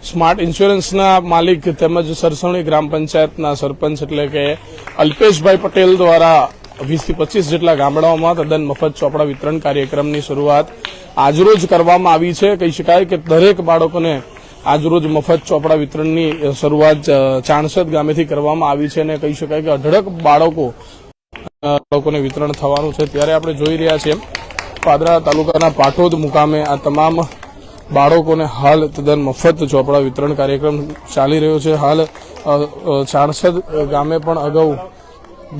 Smart ઇન્સ્યોરન્સના માલિક તેમજ સરસવણી ગ્રામ પંચાયતના સરપંચ એટલે કે અલ્પેશભાઈ પટેલ દ્વારા 20 થી 25 જેટલા ગામડાઓમાં તદ્દન મફત ચોપડા વિતરણ કાર્યક્રમની શરૂઆત આજરોજ કરવામાં આવી છે। કહી શકાય કે દરેક બાળકોને આજરોજ મફત ચોપડા વિતરણની શરૂઆત ચાણસદ ગામેથી કરવામાં આવી છે અને કહી શકાય કે અઢળક બાળકોને વિતરણ થવાનું છે। ત્યારે આપણે જોઈ રહ્યા છીએ પાદરા તાલુકાના પાટોદ મુકામે આ તમામ બાળકોને હાલ તદ્દન મફત ચોપડા વિતરણ કાર્યક્રમ ચાલી રહ્યો છે। હાલ ચાણસદ ગામે પણ અગાઉ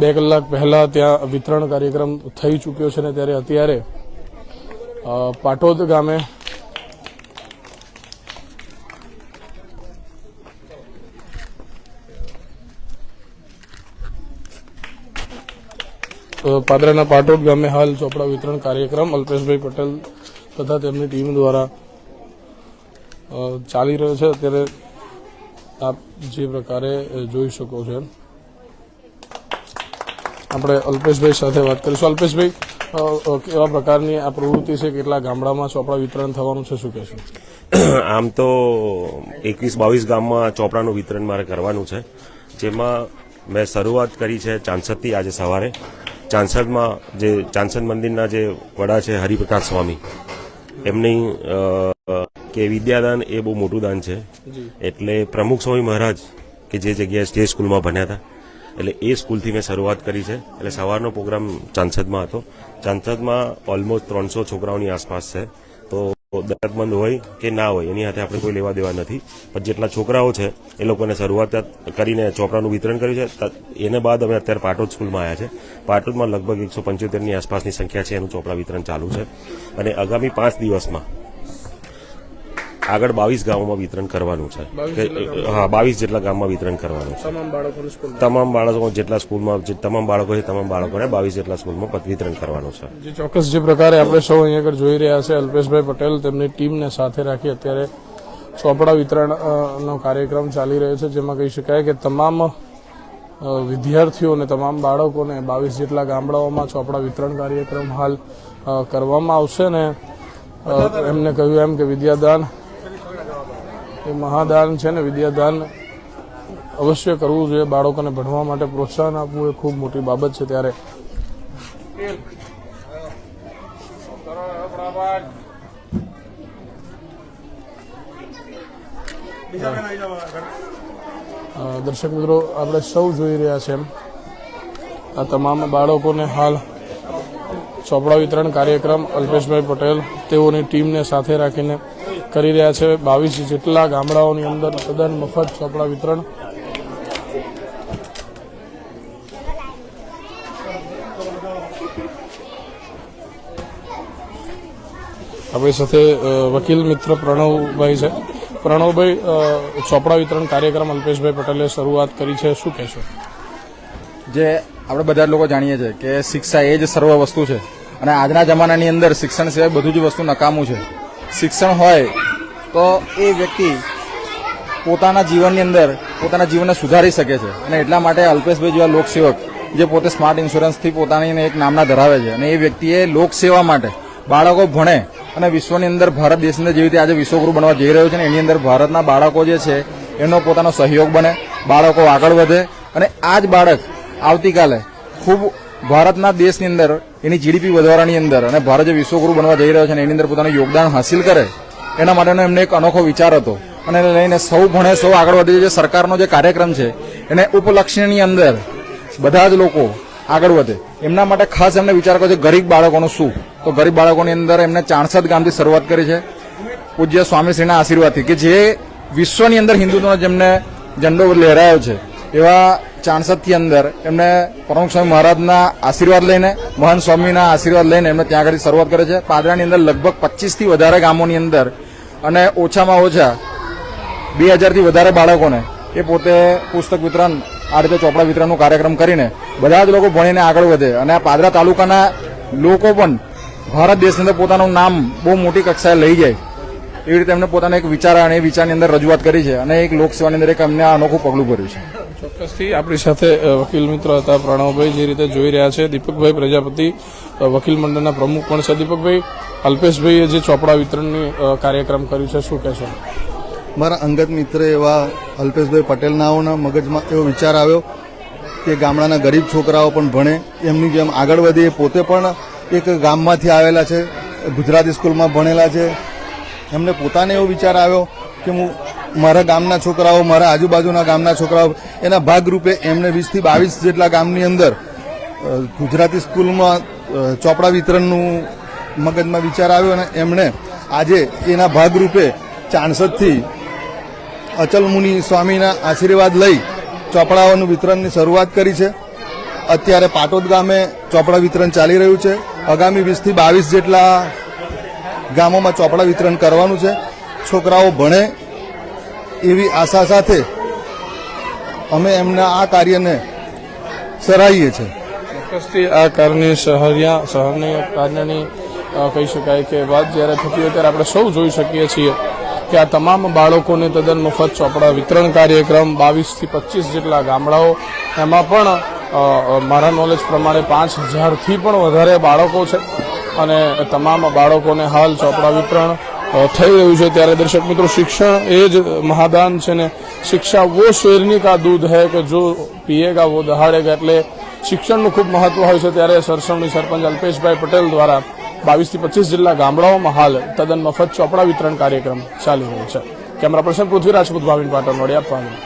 2 કલાક પહેલા ત્યાં વિતરણ કાર્યક્રમ થઈ ચૂક્યો છે અને ત્યારે અત્યારે પાટોદ ગામે પાદરાના પાટોદ ગામે હાલ ચોપડા વિતરણ કાર્યક્રમ અલ્પેશભાઈ પટેલ તથા તેમની ટીમ દ્વારા ચાલી રહ્યો છે। અત્યારે આપ જે પ્રકારે જોઈ શકો છો આપણે અલ્પેશભાઈ સાથે વાત કરીશું। અલ્પેશભાઈ, કેવા પ્રકારની આ પ્રવૃત્તિ છે, કેટલા ગામડામાં ચોપડા વિતરણ થવાનું છે, શું કહેશો? આમ તો 21-22 ગામમાં ચોપડાનું વિતરણ મારે કરવાનું છે, જેમાં મેં શરૂઆત કરી છે ચાંસદથી। આજે સવારે ચાંસદમાં જે ચાંસદ મંદિરના જે વડા છે હરિપ્રકાશ સ્વામી, એમની કે વિદ્યાદાન એ બહુ મોટું દાન છે। એટલે પ્રમુખ સ્વામી મહારાજ કે જે જગ્યાએ સ્ટેટ સ્કૂલમાં ભણ્યા હતા, એટલે એ સ્કૂલથી મેં શરૂઆત કરી છે। એટલે સવારનો પ્રોગ્રામ ચાંસદમાં હતો। ચાંસદમાં ઓલમોસ્ટ 300 છોકરાઓની આસપાસ છે। તો દર્દમંદ હોય કે ના હોય એની સાથે આપણે કોઈ લેવા દેવા નથી, પણ જેટલા છોકરાઓ છે એ લોકોને શરૂઆત કરીને ચોપડાનું વિતરણ કર્યું છે। એને બાદ અમે અત્યારે પાટોદ સ્કૂલમાં આવ્યા છે। પાટોદમાં લગભગ 175ની આસપાસની સંખ્યા છે, એનું ચોપડા વિતરણ ચાલુ છે અને આગામી 5 દિવસમાં આગળ 22 ગામોમાં વિતરણ કરવાનું છે। હા, 22 જેટલા ગામમાં વિતરણ કરવાનું છે। તમામ બાળકો જેટલા સ્કૂલમાં તમામ બાળકો છે તમામ બાળકોને 22 જેટલા સ્કૂલમાં વિતરણ કરવાનું છે। જે ચોક્કસ જે પ્રકારે આપણે સૌ અહીંયા આગળ જોઈ રહ્યા છે, અલ્પેશભાઈ પટેલ તેમની ટીમને સાથે રાખી અત્યારે ચોપડા વિતરણનો કાર્યક્રમ ચાલી રહ્યો છે, જેમાં કહી શકાય કે તમામ વિદ્યાર્થીઓને તમામ બાળકોને 22 જેટલા ગામડાઓમાં ચોપડા વિતરણ કાર્યક્રમ હાલ કરવામાં આવશે અને એમને કહ્યું એમ કે વિદ્યાદાન એ મહાદાન છે ને વિદ્યાદાન અવશ્ય કરવું જોઈએ। બાળકોને ભણવા માટે પ્રોત્સાહન આપવું એ ખૂબ મોટી બાબત છે। ત્યારે દર્શક મિત્રો, આપણે સૌ જોઈ રહ્યા છે આ તમામ બાળકોને હાલ ચોપડા વિતરણ કાર્યક્રમ અલ્પેશભાઈ પટેલ તેઓની ટીમને સાથે રાખીને કરી રહ્યા છે। 22 જેટલા ગામડાઓની અંદર તદ્દન મફત ચોપડા વિતરણ આપણી સાથે વકીલ મિત્ર પ્રણવભાઈ છે। પ્રણવભાઈ, ચોપડા વિતરણ કાર્યક્રમ અલ્પેશભાઈ પટેલે શરૂઆત કરી છે, શું કહેશો? જે આપણે બધા લોકો જાણીએ છીએ કે શિક્ષા એ જ સર્વ વસ્તુ છે અને આજના જમાનાની અંદર શિક્ષણ સિવાય બધું જ વસ્તુ નકામું છે। શિક્ષણ હોય તો એ વ્યક્તિ પોતાના જીવનની અંદર પોતાના જીવનને સુધારી શકે છે અને એટલા માટે અલ્પેશભાઈ જેવા લોકસેવક જે પોતે સ્માર્ટ ઇન્સ્યોરન્સથી પોતાની એક નામના ધરાવે છે અને એ વ્યક્તિએ લોકસેવા માટે બાળકો ભણે અને વિશ્વની અંદર ભારત દેશની અંદર જેવી રીતે આજે વિશ્વગુરુ બનવા જઈ રહ્યો છે ને એની અંદર ભારતના બાળકો જે છે એનો પોતાનો સહયોગ બને, બાળકો આગળ વધે અને આ જ બાળક આવતીકાલે ખૂબ ભારતના દેશની અંદર એની જીડીપી વધારવાની અંદર અને ભારત જે વિશ્વગુરુ બનવા જઈ રહ્યો છે ને એની અંદર પોતાનું યોગદાન હાંસિલ કરે, એના માટેનો એમને એક અનોખો વિચાર હતો અને એને લઈને સૌ ભણે સૌ આગળ વધે। જે સરકારનો જે કાર્યક્રમ છે એને ઉપલક્ષ્યની અંદર બધા જ લોકો આગળ વધે એમના માટે ખાસ એમને વિચાર કર્યો છે ગરીબ બાળકોનું શું। તો ગરીબ બાળકોની અંદર એમને ચાણસદ ગામથી શરૂઆત કરી છે પૂજ્ય સ્વામીશ્રીના આશીર્વાદથી કે જે વિશ્વની અંદર હિન્દુત્વનો જેમને ઝંડો લહેરાયો છે એવા ચાણસદથી અંદર એમને પ્રમુખ સ્વામી મહારાજના આશીર્વાદ લઈને મહંત સ્વામીના આશીર્વાદ લઈને એમને ત્યાં આગળ શરૂઆત કરે છે। પાદરાની અંદર લગભગ 25થી વધારે ગામોની અંદર અને ઓછામાં ઓછા 2000થી વધારે બાળકોને એ પોતે પુસ્તક વિતરણ આ રીતે ચોપડા વિતરણનો કાર્યક્રમ કરીને બધા જ લોકો ભણીને આગળ વધે અને આ પાદરા તાલુકાના લોકો પણ ભારત દેશની અંદર પોતાનું નામ બહુ મોટી કક્ષાએ લઈ જાય એવી રીતે એમને પોતાના એક વિચાર અને એ વિચારની અંદર રજૂઆત કરી છે અને એક લોકસેવાની અંદર એક અમને અનોખું પગલું ભર્યું છે। ચોક્કસથી આપણી સાથે વકીલ મિત્ર હતા પ્રણવભાઈ, જે રીતે જોઈ રહ્યા છે દીપકભાઈ પ્રજાપતિ વકીલ મંડળના પ્રમુખ પણ છે। દીપકભાઈ, અલ્પેશભાઈએ જે ચોપડા વિતરણની કાર્યક્રમ કર્યું છે, શું કહેશો? મારા અંગત મિત્ર એવા અલ્પેશભાઈ પટેલનાઓના મગજમાં એવો વિચાર આવ્યો કે ગામડાના ગરીબ છોકરાઓ પણ ભણે, એમની જેમ આગળ વધે. એ પોતે પણ એક ગામમાંથી આવેલા છે, ગુજરાતી સ્કૂલમાં ભણેલા છે. એમને પોતાને એવો વિચાર આવ્યો કે હું મારા ગામના છોકરાઓ, મારા આજુબાજુના ગામના છોકરાઓ, એના ભાગરૂપે એમને 20 થી 22 જેટલા ગામની અંદર ગુજરાતી સ્કૂલમાં ચોપડા વિતરણનું મગજમાં વિચાર આવ્યો અને એમણે આજે એના ભાગરૂપે ચાણસદથી અચલ મુનિ સ્વામીના આશીર્વાદ લઈ ચોપડાઓનું વિતરણની શરૂઆત કરી છે. અત્યારે પાટોદ ગામે ચોપડા વિતરણ ચાલી રહ્યું છે. આગામી 20 થી 22 જેટલા ગામોમાં ચોપડા વિતરણ કરવાનું છે. છોકરાઓ ભણે એવી આશા સાથે અમે એમના આ કાર્યને સરાહીએ છીએ. ચોક્કસથી આ કારની શહેરની કાર્યની કહી શકાય કે વાત જ્યારે થતી હોય ત્યારે આપણે સૌ જોઈ શકીએ છીએ કે આ તમામ બાળકોને તદ્દન મફત ચોપડા વિતરણ કાર્યક્રમ 22 થી 25 જેટલા ગામડાઓ, એમાં પણ મારા નોલેજ પ્રમાણે 5000થી પણ વધારે બાળકો છે અને તમામ બાળકોને હાલ ચોપડા વિતરણ થઈ રહ્યું છે. ત્યારે દર્શક મિત્રો, શિક્ષણ એ જ મહાદાન છે ને શિક્ષા વો શેરની કા દૂધ હૈ કે જો પીએગા વો દહાડેગા. એટલે શિક્ષણનું ખૂબ મહત્વ હોય છે. ત્યારે સરસવણી સરપંચ અલ્પેશભાઈ પટેલ દ્વારા 22 થી 25 જેટલા ગામડાઓમાં હાલ તદ્દન મફત ચોપડા વિતરણ કાર્યક્રમ ચાલી રહ્યો છે. કેમેરા પર્સન પૃથ્વી રાજપૂત, ભાવિન પાટણ, વડિયા, પાટણ.